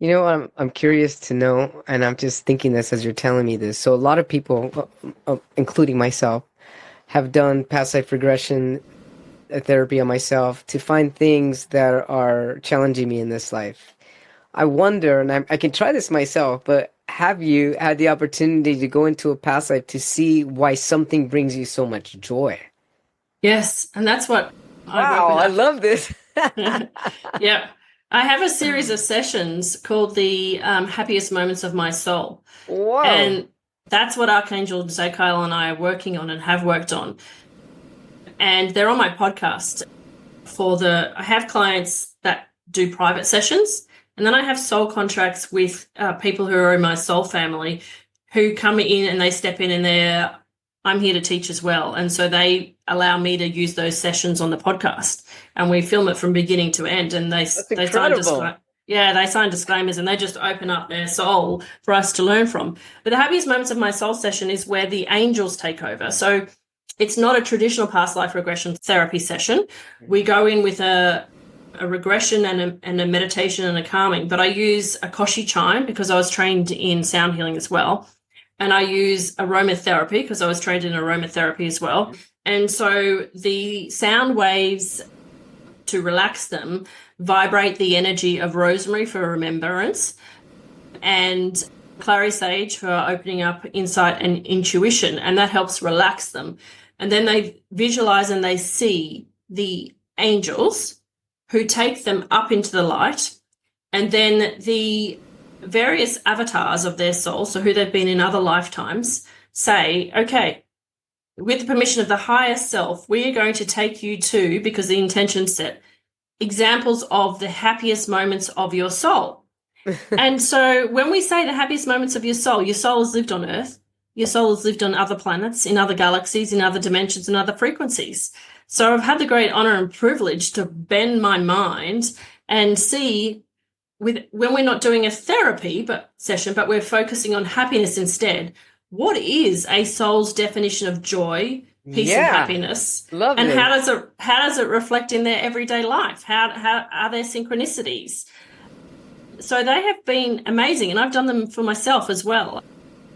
I'm curious to know, and I'm just thinking this as you're telling me this. So a lot of people, including myself, have done past life regression therapy on myself to find things that are challenging me in this life. I wonder, and I can try this myself, but have you had the opportunity to go into a past life to see why something brings you so much joy? Yes, and that's what I work Wow, with. I love this. Yeah. I have a series of sessions called the Happiest Moments of My Soul. Whoa. And that's what Archangel Zadkiel and I are working on and have worked on. And they're on my podcast I have clients that do private sessions. And then I have soul contracts with people who are in my soul family who come in and they step in and I'm here to teach as well. And so they allow me to use those sessions on the podcast and we film it from beginning to end. And That's they sign incredible. they sign disclaimers and they just open up their soul for us to learn from. But the happiest moments of my soul session is where the angels take over. So it's not a traditional past life regression therapy session. We go in with a regression and a meditation and a calming, but I use a Koshi chime because I was trained in sound healing as well. And I use aromatherapy because I was trained in aromatherapy as well. And so the sound waves, to relax them, vibrate the energy of rosemary for remembrance and clary sage for opening up insight and intuition. And that helps relax them. And then they visualize and they see the angels who take them up into the light. And then the various avatars of their soul, so who they've been in other lifetimes, say, okay, with the permission of the higher self, we are going to take you to, because the intention set, examples of the happiest moments of your soul. And so when we say the happiest moments of your soul has lived on Earth, your soul has lived on other planets, in other galaxies, in other dimensions, and other frequencies. So I've had the great honor and privilege to bend my mind and see when we're not doing a therapy session, but we're focusing on happiness instead, what is a soul's definition of joy, peace, and Yeah, happiness? love And this. how does it reflect in their everyday life? How are there synchronicities? So they have been amazing, and I've done them for myself as well.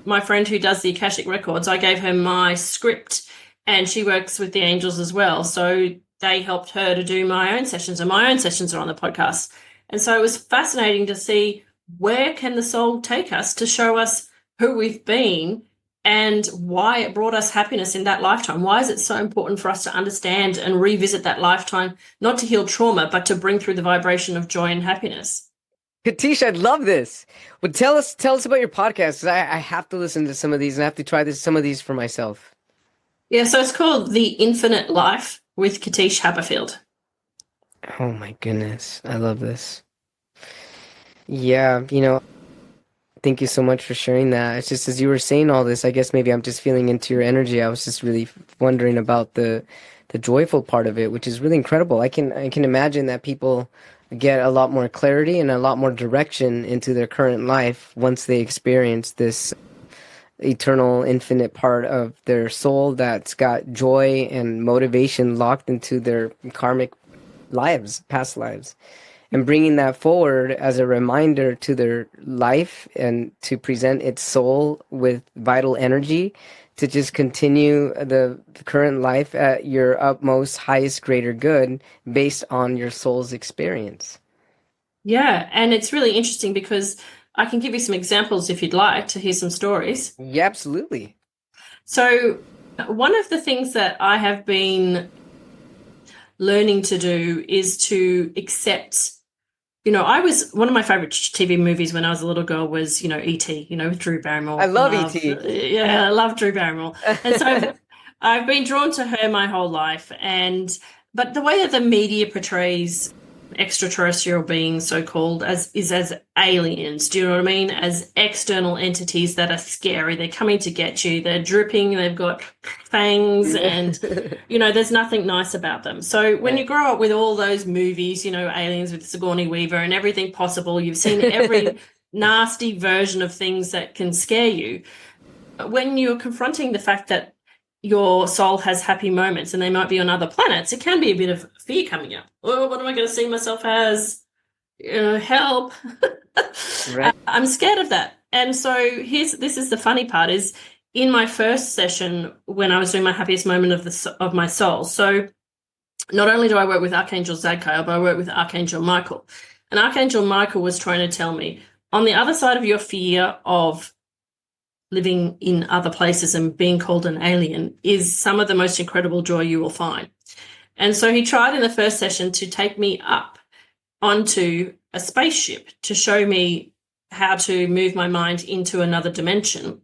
My friend who does the Akashic Records, I gave her my script, and she works with the angels as well. So they helped her to do my own sessions, and my own sessions are on the podcast. And so it was fascinating to see where can the soul take us to show us who we've been and why it brought us happiness in that lifetime. Why is it so important for us to understand and revisit that lifetime, not to heal trauma, but to bring through the vibration of joy and happiness? Katisha, I love this. Well, tell us about your podcast, 'cause I have to listen to some of these and I have to try some of these for myself. Yeah, so it's called The Infinite Life with Katische Haberfield. Oh my goodness. I love this. Yeah, thank you so much for sharing that. It's just as you were saying all this, I guess maybe I'm just feeling into your energy. I was just really wondering about the joyful part of it, which is really incredible. I can imagine that people get a lot more clarity and a lot more direction into their current life once they experience this eternal, infinite part of their soul that's got joy and motivation locked into their karmic lives, past lives, and bringing that forward as a reminder to their life and to present its soul with vital energy to just continue the current life at your utmost, highest, greater good based on your soul's experience. Yeah, and it's really interesting because I can give you some examples if you'd like to hear some stories. Yeah, absolutely. So, one of the things that I have been learning to do is to accept. I was one of my favorite TV movies when I was a little girl was, E.T., with Drew I Barrymore. love ET. Yeah, I love Drew Barrymore. And so I've been drawn to her my whole life. But the way that the media portrays extraterrestrial beings, so-called, as aliens, do you know what I mean? As external entities that are scary. They're coming to get you. They're dripping. They've got fangs and there's nothing nice about them. So when you grow up with all those movies, aliens with Sigourney Weaver and everything possible, you've seen every nasty version of things that can scare you. When you're confronting the fact that your soul has happy moments and they might be on other planets, it can be a bit of fear coming up. Oh, what am I going to see myself as? help. Right. I'm scared of that. And so this is the funny part is in my first session when I was doing my happiest moment of my soul. So not only do I work with Archangel Zadkiel, but I work with Archangel Michael. And Archangel Michael was trying to tell me on the other side of your fear of living in other places and being called an alien is some of the most incredible joy you will find. And so he tried in the first session to take me up onto a spaceship to show me how to move my mind into another dimension.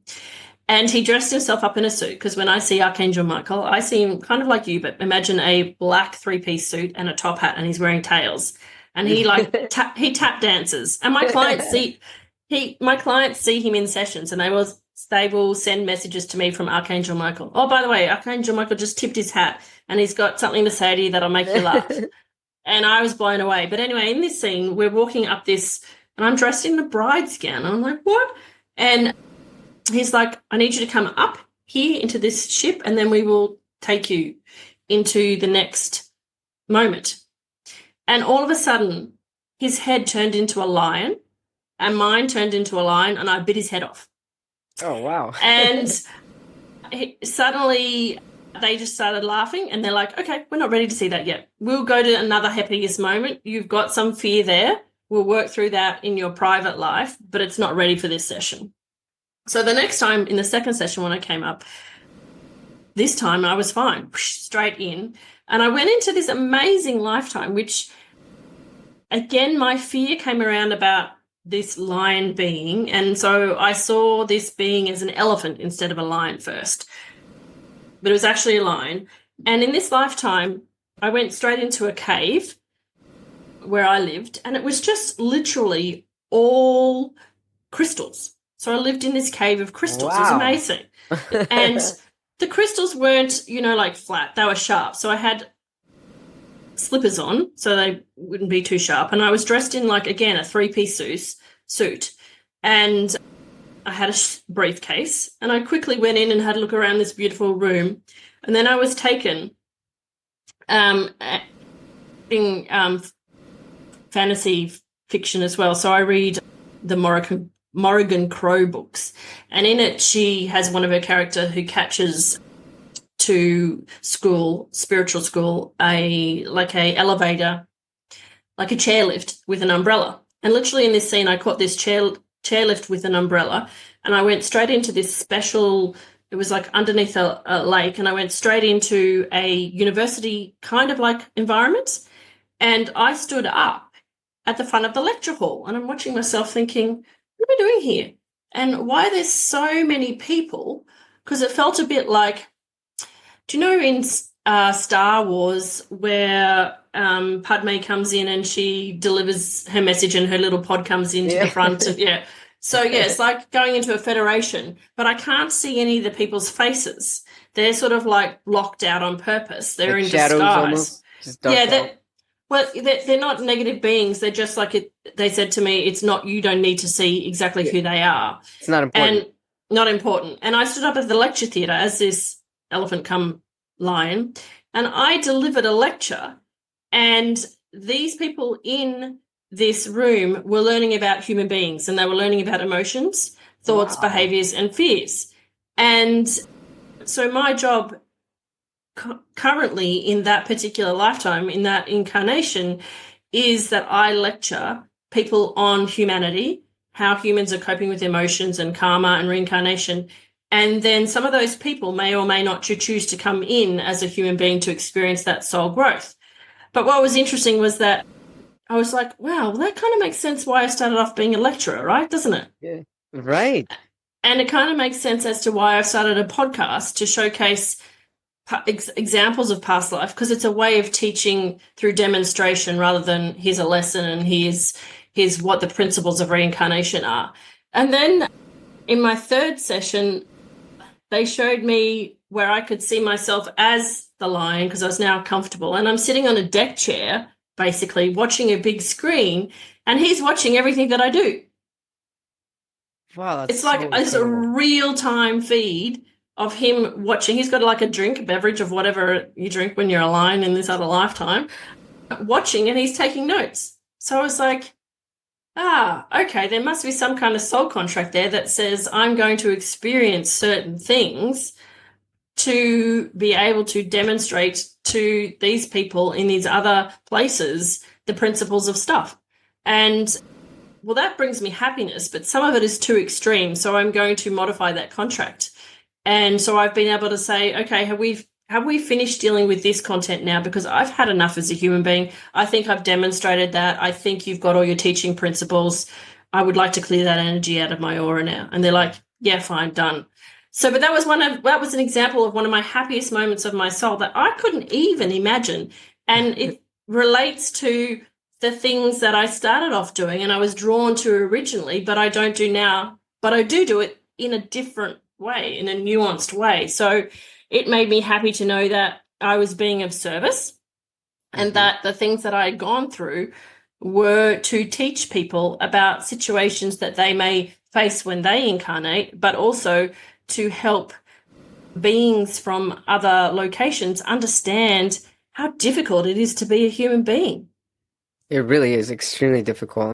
And he dressed himself up in a suit because when I see Archangel Michael, I see him kind of like you, but imagine a black three-piece suit and a top hat, and he's wearing tails. And he he tap dances. And my clients see him in sessions, and they will send messages to me from Archangel Michael. Oh, by the way, Archangel Michael just tipped his hat, and he's got something to say to you that'll make you laugh. And I was blown away. But anyway, in this scene, we're walking up this, and I'm dressed in a bride's gown. And I'm like, what? And he's like, I need you to come up here into this ship, and then we will take you into the next moment. And all of a sudden, his head turned into a lion, and mine turned into a lion, and I bit his head off. Oh, wow. And suddenly they just started laughing, and they're like, okay, we're not ready to see that yet. We'll go to another happiest moment. You've got some fear there. We'll work through that in your private life, but it's not ready for this session. So the next time in the second session when I came up, this time I was fine, straight in. And I went into this amazing lifetime, which, again, my fear came around about this lion being. And so I saw this being as an elephant instead of a lion first. But it was actually a lion. And in this lifetime, I went straight into a cave where I lived, and it was just literally all crystals. So I lived in this cave of crystals. Wow. It was amazing. And the crystals weren't, like flat. They were sharp. So I had slippers on so they wouldn't be too sharp. And I was dressed in, a three-piece suit. And I had a briefcase. And I quickly went in and had a look around this beautiful room. And then I was taken in fantasy fiction as well. So I read the Morrigan Crow books, and in it she has one of her characters who catches to spiritual school, a elevator, like a chairlift with an umbrella. And literally in this scene I caught this chairlift with an umbrella, and I went straight into this special, it was like underneath a lake, and I went straight into a university kind of like environment, and I stood up at the front of the lecture hall, and I'm watching myself thinking, what am I doing here? And why there's so many people? Because it felt a bit like, do you know in Star Wars where Padme comes in and she delivers her message and her little pod comes into the front of, So, it's like going into a federation, but I can't see any of the people's faces. They're sort of like blocked out on purpose. They're in disguise. Almost, just they're not negative beings. They're just like it. They said to me, it's not, you don't need to see exactly who they are. It's not important. And not important. And I stood up at the lecture theatre as this elephant come lion, and I delivered a lecture, and these people in this room were learning about human beings, and they were learning about emotions, thoughts, behaviours, and fears. And so my job currently in that particular lifetime, in that incarnation, is that I lecture people on humanity, how humans are coping with emotions and karma and reincarnation. And then some of those people may or may not choose to come in as a human being to experience that soul growth. But what was interesting was that I was like, wow, well, that kind of makes sense why I started off being a lecturer, right? Doesn't it? Yeah, right. And it kind of makes sense as to why I started a podcast to showcase examples of past life, because it's a way of teaching through demonstration rather than here's a lesson and here's what the principles of reincarnation are. And then in my third session, they showed me where I could see myself as the lion because I was now comfortable. And I'm sitting on a deck chair, basically watching a big screen, and he's watching everything that I do. Wow, that's it's like it's a real-time feed of him watching. He's got like a beverage of whatever you drink when you're a lion in this other lifetime, watching, and he's taking notes. So I was like, Okay, there must be some kind of soul contract there that says I'm going to experience certain things to be able to demonstrate to these people in these other places the principles of stuff. And well, that brings me happiness, but some of it is too extreme. So I'm going to modify that contract. And so I've been able to say, okay, have we finished dealing with this content now? Because I've had enough as a human being. I think I've demonstrated that. I think you've got all your teaching principles. I would like to clear that energy out of my aura now. And they're like, yeah, fine, done. So, but that was an example of one of my happiest moments of my soul that I couldn't even imagine. And it relates to the things that I started off doing and I was drawn to originally, but I don't do now. But I do it in a different way, in a nuanced way. So it made me happy to know that I was being of service and that the things that I had gone through were to teach people about situations that they may face when they incarnate, but also to help beings from other locations understand how difficult it is to be a human being. It really is extremely difficult.